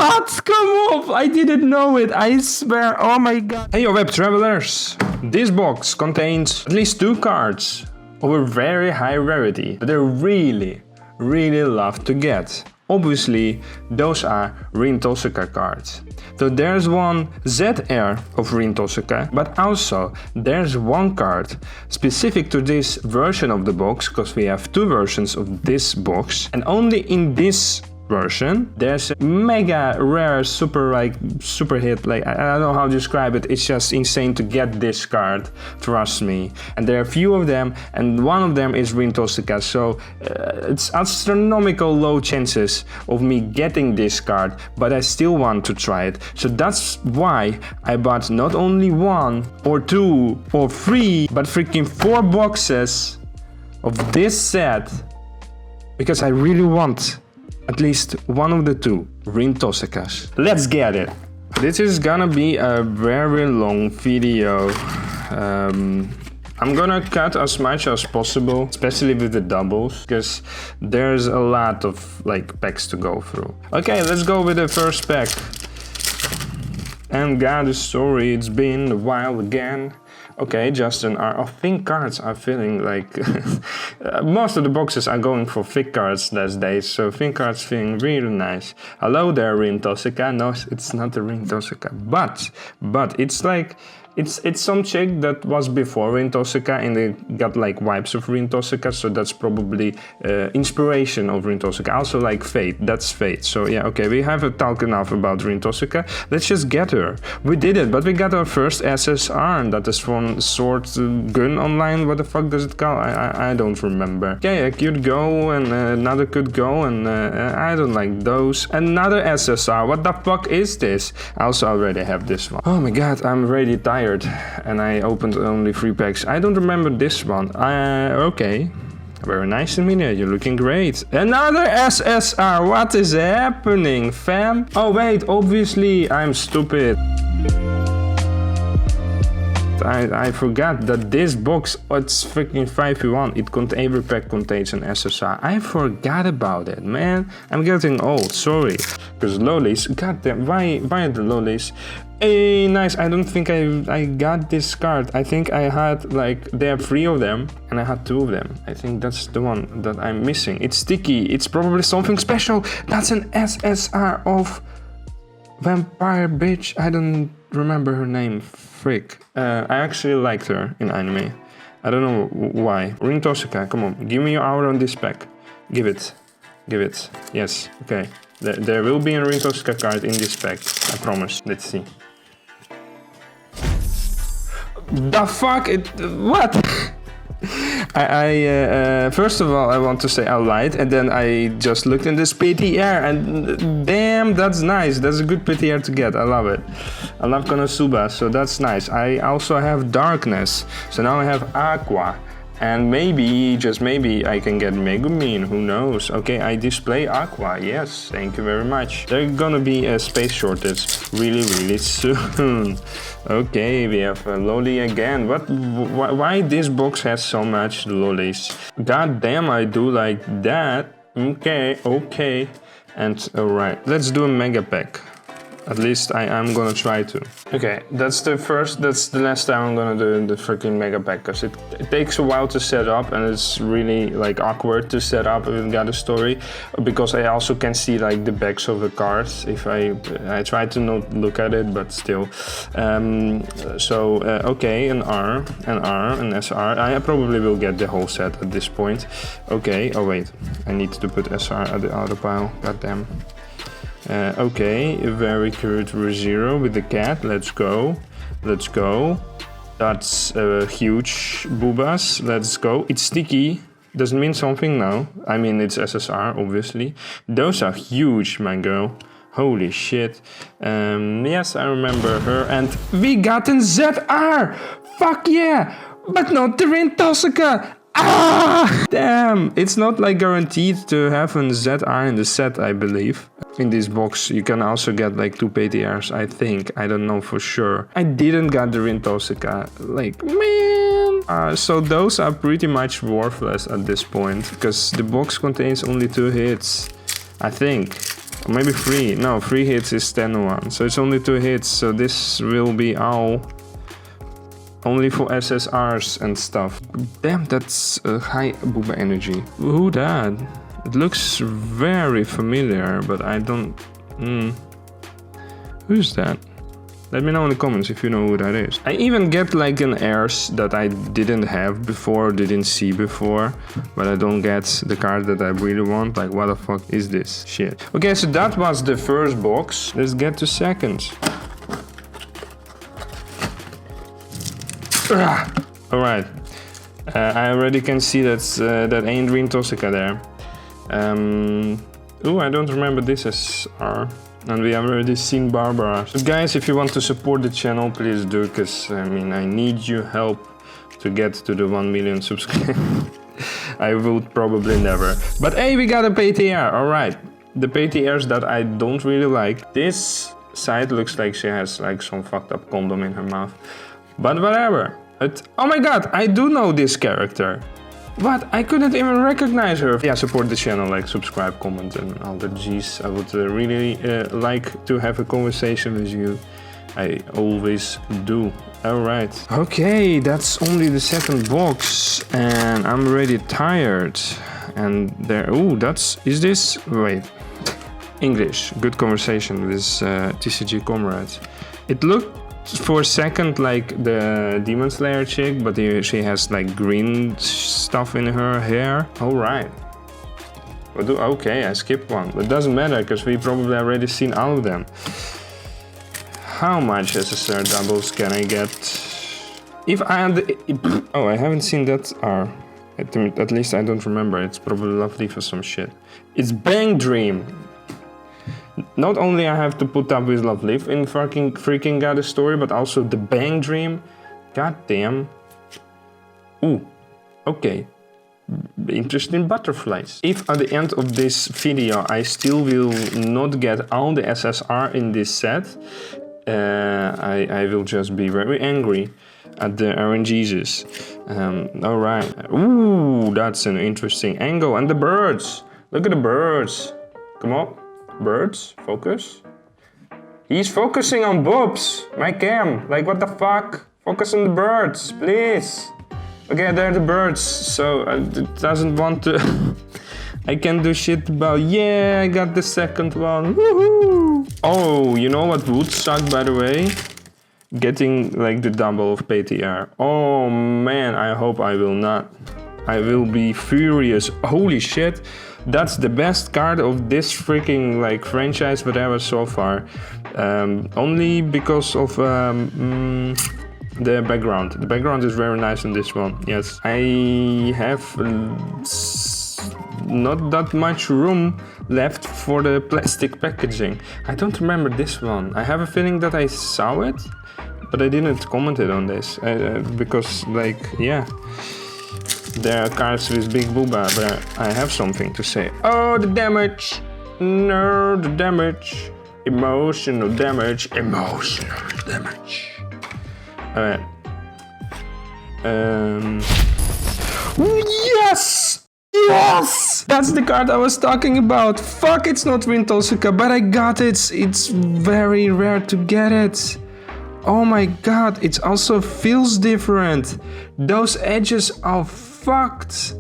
What? Come on! I didn't know it. I swear. Oh my god. Hey, web travelers. This box contains at least 2 cards of a very high rarity that I really love to get. Obviously, those are Rin Tohsaka cards. So there's one ZR of Rin Tohsaka, but also there's one card specific to this version of the box, because we have 2 versions of this box, and only in this version there's a mega rare super hit, like I don't know how to describe it. It's just insane to get this card, trust me. And there are a few of them, and one of them is Rin Tohsaka, so it's astronomical low chances of me getting this card, but I still want to try it. So that's why I bought not only 1 or 2 or 3 but freaking 4 boxes of this set, because I really want at least one of the 2 Rin Tohsakas. Let's get it! This is gonna be a very long video. I'm gonna cut as much as possible, especially with the doubles, because there's a lot of like packs to go through. Okay, let's go with the first pack. And God, sorry, it's been a while again. Okay, Justin, I think cards are feeling like most of the boxes are going for thick cards these days, so thick cards feeling really nice. Hello there, Rin Tohsaka. No, it's not a Rin Tohsaka, but it's like it's some chick that was before Rin Tohsaka and they got like vibes of Rin Tohsaka, so that's probably inspiration of Rin Tohsaka. Also like Fate, that's Fate. So yeah, okay, we have talked enough about Rin Tohsaka. Let's just get her. We did it, but we got our first SSR, and that is from Sword Gun Online. What the fuck does it call? I don't remember. Okay, a could go and another could go, and I don't like those. Another SSR. What the fuck is this? I also already have this one. Oh my god, I'm really tired. And I opened only 3 packs. I don't remember this one. Okay. Very nice, Emilia. You're looking great. Another SSR. What is happening, fam? Oh wait, obviously I'm stupid. I forgot that this box, it's freaking 5v1. Every pack contains an SSR. I forgot about it, man. I'm getting old, sorry. Because lolis, goddamn, why are the lolis? Hey, nice. I don't think I got this card. I think I had like, there are 3 of them and I had 2 of them. I think that's the one that I'm missing. It's sticky. It's probably something special. That's an SSR of Vampire bitch. I don't remember her name. Frick. I actually liked her in anime. I don't know why. Rin Tohsaka, come on. Give me your hour on this pack. Give it. Give it. Yes. Okay. There will be a Rin Tohsaka card in this pack. I promise. Let's see. The fuck? What? First of all, I want to say I lied, and then I just looked in this PTR, and damn, that's nice. That's a good PTR to get. I love it. I love Konosuba, so that's nice. I also have Darkness, so now I have Aqua. And maybe, just maybe, I can get Megumin, who knows. Okay, I display Aqua, yes, thank you very much. There's gonna be a space shortage really soon. Okay, we have a loli again. Why this box has so much lolis? God damn, I do like that. Okay. And alright, let's do a mega pack. At least I'm gonna try to. Okay, that's the last time I'm gonna do the freaking mega pack, because it takes a while to set up and it's really like awkward to set up if you've got a story, because I also can see like the backs of the cards if I try to not look at it, but still. Okay, an R, an SR. I probably will get the whole set at this point. Okay, oh wait, I need to put SR at the other pile, goddamn. Okay, very cute Zero with the cat. Let's go. That's huge Boobas. Let's go. It's sticky. Doesn't mean something now. I mean, it's SSR, obviously. Those are huge, my girl. Holy shit. Yes, I remember her. And we got an ZR! Fuck yeah! But not the Rin Tohsaka! Ah! Damn! It's not like guaranteed to have an ZR in the set, I believe. In this box you can also get like 2 PTRs, I think. I don't know for sure. I didn't get the Rin Tohsaka. Like, man! So those are pretty much worthless at this point, because the box contains only 2 hits. I think. Or maybe 3. No, 3 hits is 10-1. So it's only 2 hits. So this will be all only for SSRs and stuff. Damn, that's a high booba energy. Who that? It looks very familiar, but I don't... Who's that? Let me know in the comments if you know who that is. I even get like an airs that I didn't have before, didn't see before, but I don't get the card that I really want. Like, what the fuck is this shit? Okay, so that was the first box. Let's get to second. Alright. I already can see that ain't Rin Tohsaka there. Ooh, I don't remember this as R. And we have already seen Barbara. So guys, if you want to support the channel, please do, because I mean, I need your help to get to the 1 million subscribers. I would probably never. But hey, we got a PTR, alright. The PTRs that I don't really like. This side looks like she has like some fucked up condom in her mouth. But whatever. Oh my god, I do know this character. But I couldn't even recognize her. Yeah, support the channel, like subscribe, comment and all the G's. I would really like to have a conversation with you. I always do. Alright. Okay, that's only the second box. And I'm already tired. And there, ooh, is this? Wait. English. Good conversation with TCG comrades. It looked for a second like the Demon Slayer chick, but she has like green stuff in her hair. Alright. Okay, I skipped one. But it doesn't matter, because we probably already seen all of them. How much SSR doubles can I get? If I oh, I haven't seen that R. At least I don't remember. It's probably lovely for some shit. It's Bang Dream. Not only I have to put up with Love Live in freaking God story, but also the Bang Dream. God damn. Ooh, okay. Interesting butterflies. If at the end of this video I still will not get all the SSR in this set, I will just be very angry at the RNGs. Alright. Ooh, that's an interesting angle. And the birds. Look at the birds. Come on. Birds, focus. He's focusing on boobs. My cam. Like, what the fuck? Focus on the birds, please. Okay, they're the birds, so it doesn't want to... I can do shit about... Yeah, I got the second one. Woohoo! Oh, you know what would suck, by the way? Getting, like, the double of PTR. Oh, man, I hope I will not. I will be furious. Holy shit. That's the best card of this freaking like franchise whatever so far. Only because of the background. The background is very nice in this one. Yes, I have not that much room left for the plastic packaging. I don't remember this one. I have a feeling that I saw it, but I didn't comment on this because like, yeah. There are cards with big booba, but I have something to say. Oh, the damage! No, the damage. Emotional damage. Emotional damage. Alright. Yes! Yes! That's the card I was talking about. Fuck, it's not Rin Tohsaka, but I got it. It's very rare to get it. Oh my god, it also feels different. Those edges are fucked,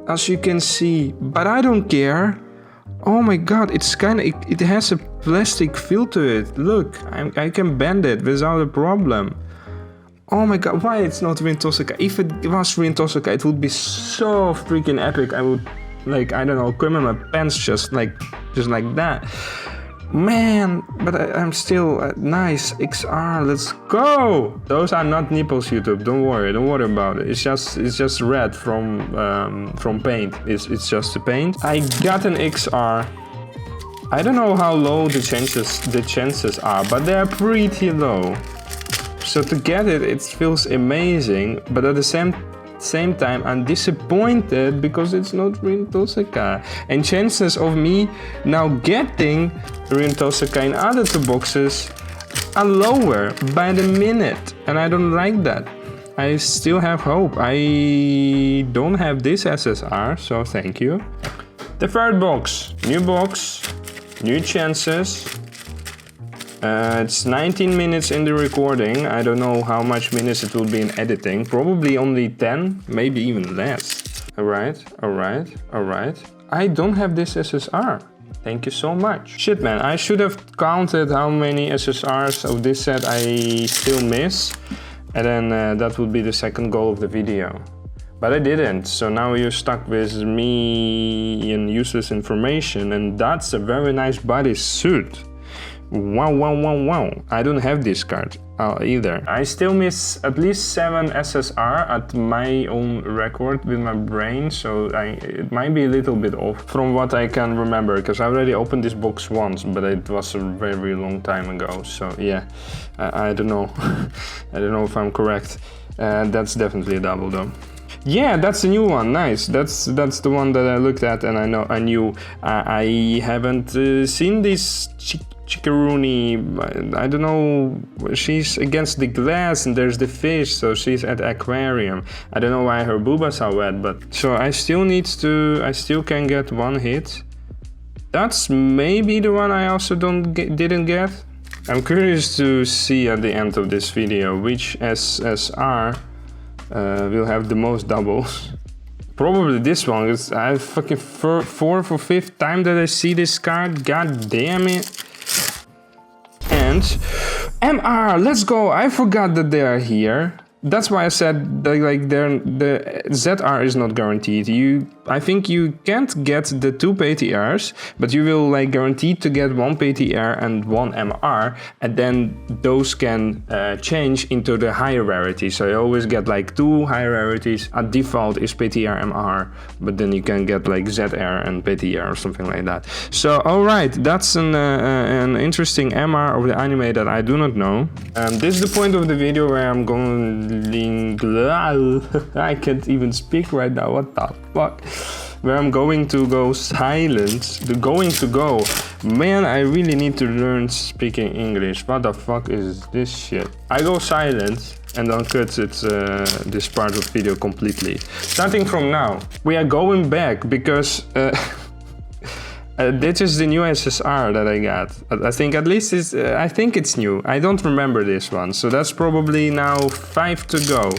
as you can see, but I don't care. Oh my god, it's kind of, it has a plastic feel to it. Look, I can bend it without a problem. Oh my god, why it's not Rin Tohsaka? If it was Rin Tohsaka, it would be so freaking epic. I would, like, I don't know, come in my pants just like that. Man, but I'm still nice. XR, let's go. Those are not nipples, YouTube. Don't worry about it. It's just red from paint. It's just the paint. I got an XR. I don't know how low the chances are, but they're pretty low. So to get it, it feels amazing. But at the same time, I'm disappointed because it's not Rin Tohsaka. And chances of me now getting Rin Tohsaka in other two boxes are lower by the minute. And I don't like that. I still have hope. I don't have this SSR, so thank you. The third box. New box. New chances. It's 19 minutes in the recording. I don't know how much minutes it will be in editing. Probably only 10, maybe even less. Alright. I don't have this SSR. Thank you so much. Shit, man, I should have counted how many SSRs of this set I still miss. And then that would be the second goal of the video. But I didn't, so now you're stuck with me and useless information, and that's a very nice bodysuit. Wow. I don't have this card either. I still miss at least 7 SSR at my own record with my brain, so it might be a little bit off from what I can remember, because I already opened this box once, but it was a very long time ago, so yeah, I don't know. I don't know if I'm correct. That's definitely a double though. Yeah, that's a new one. Nice. That's the one that I looked at and I knew. I haven't seen this Chickaroony. I don't know. She's against the glass and there's the fish, so she's at aquarium. I don't know why her boobas are wet, but so I still can get one hit. That's maybe the one I also didn't get. I'm curious to see at the end of this video which SSR will have the most doubles. Probably this one, because I fucking fourth or fifth time that I see this card. God damn it. And MR, let's go. I forgot that they are here. That's why I said that, like, the ZR is not guaranteed. I think you can't get the 2 PTRs, but you will like guaranteed to get 1 PTR and 1 MR, and then those can change into the higher rarity. So you always get like 2 higher rarities. At default is PTR MR, but then you can get like ZR and PTR or something like that. So alright, that's an interesting MR of the anime that I do not know. This is the point of the video where I'm going. I can't even speak right now. What the fuck? Where I'm going to go silent. Man, I really need to learn speaking English. What the fuck is this shit? I go silent and I'll cut this part of the video completely. Starting from now, we are going back because this is the new SSR that I got. I think at least I think it's new. I don't remember this one, so that's probably now 5 to go.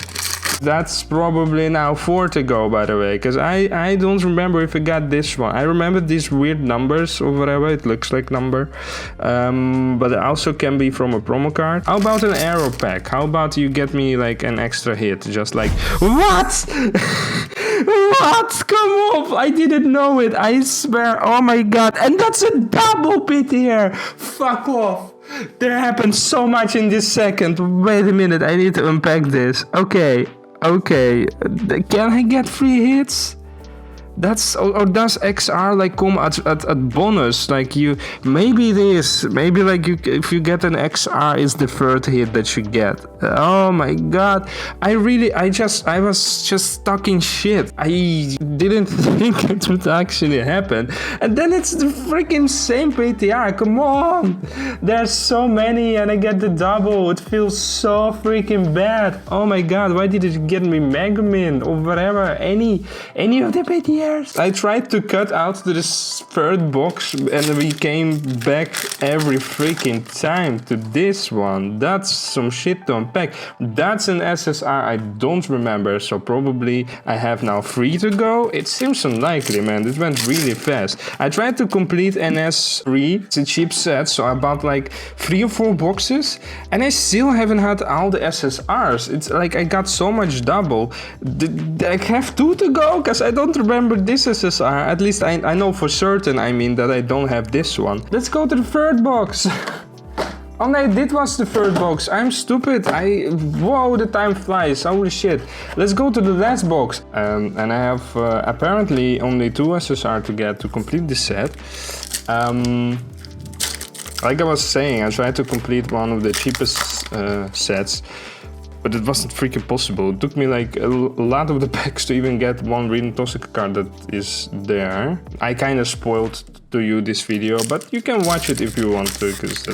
That's probably now 4 to go, by the way, because I don't remember if I got this one. I remember these weird numbers or whatever, it looks like number. But it also can be from a promo card. How about an arrow pack? How about you get me like an extra hit? Just like, what? What? Come off! I didn't know it, I swear. Oh my god. And that's a double pit here! Fuck off! There happened so much in this second. Wait a minute, I need to unpack this. Okay. Can I get 3 hits? That's, or does XR like come at bonus? Like maybe like if you get an XR is the 3rd hit that you get. Oh my god, I was just stuck in shit. I didn't think it would actually happen, and then it's the freaking same PTR. Come on, there's so many and I get the double. It feels so freaking bad. Oh my god, why did it get me Megamin or whatever? Any of the PTR? I tried to cut out this 3rd box and we came back every freaking time to this one. That's some shit to unpack. That's an SSR I don't remember, so probably I have now 3 to go. It seems unlikely, man. It went really fast. I tried to complete NS3. It's a cheap set, so I bought like 3 or 4 boxes and I still haven't had all the SSRs. It's like I got so much double. I have 2 to go because I don't remember this SSR. At least I know for certain, I mean, that I don't have this one. Let's go to the 3rd box. Oh no, this was the 3rd box. I'm stupid. Whoa, the time flies. Holy shit. Let's go to the last box. And I have apparently only 2 SSR to get to complete the set. Like I was saying, I tried to complete one of the cheapest sets, but it wasn't freaking possible. It took me like a lot of the packs to even get one Rin Tohsaka card that is there. I kind of spoiled to you this video, but you can watch it if you want to, because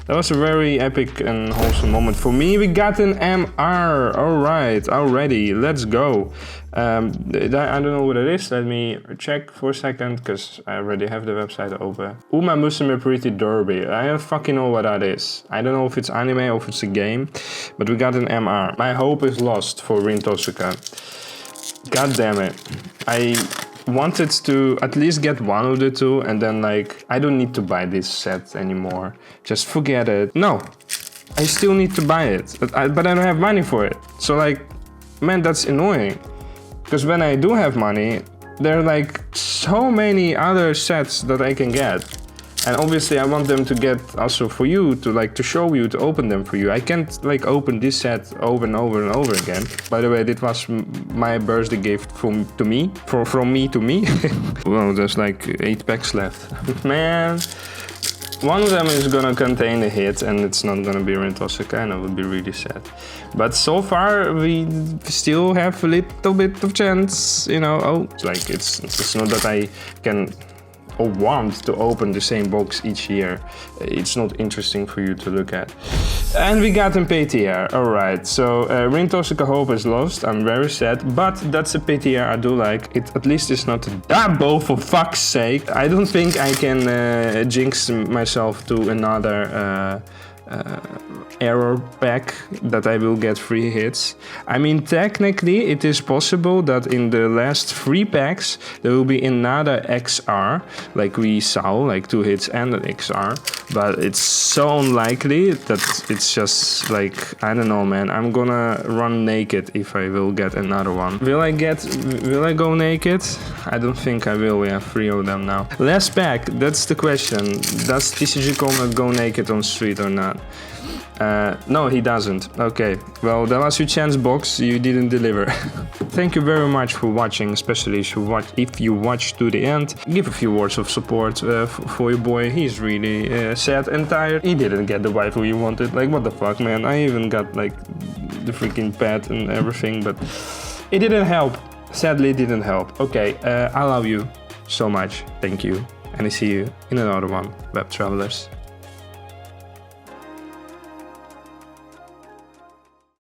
That was a very epic and wholesome moment for me. We got an MR. All right, already. Let's go. I don't know what it is. Let me check for a second, because I already have the website open. Uma Musume Pretty Derby. I don't fucking know what that is. I don't know if it's anime or if it's a game, but we got an MR. My hope is lost for Rin Tohsaka. God damn it. I wanted to at least get one of the two, and then like, I don't need to buy this set anymore. Just forget it. No, I still need to buy it, but I don't have money for it. So like, man, that's annoying. Because when I do have money, there are like so many other sets that I can get. And obviously I want them to get also for you, to like to show you, to open them for you. I can't like open this set over and over and over again. By the way, this was my birthday gift from me to me. Well, there's like 8 packs left. Man. One of them is gonna contain a hit, and it's not gonna be Rin Tohsaka, and I would be really sad. But so far, we still have a little bit of chance, you know. Oh, it's like it's not that I can or want to open the same box each year. It's not interesting for you to look at. And we got an PTR. Alright, so Rin Tohsaka hope is lost. I'm very sad, but that's a PTR I do like. It at least is not a double, for fuck's sake. I don't think I can jinx myself to another error pack that I will get 3 hits. I mean, technically it is possible that in the last 3 packs there will be another XR, like we saw, like 2 hits and an XR, but it's so unlikely that it's just like, I don't know, man. I'm gonna run naked if I will get another one. Will I go naked? I don't think I will. We have 3 of them now. Last pack, that's the question. Does TCG Combat go naked on street or not? No, he doesn't. Okay, well, that was your chance, box. You didn't deliver. Thank you very much for watching, especially if you watched to the end. Give a few words of support for your boy. He's really sad and tired. He didn't get the waifu he wanted. Like, what the fuck, man? I even got like the freaking pet and everything, but it didn't help. Sadly, it didn't help. Okay, I love you so much. Thank you. And I see you in another one, Web Travelers.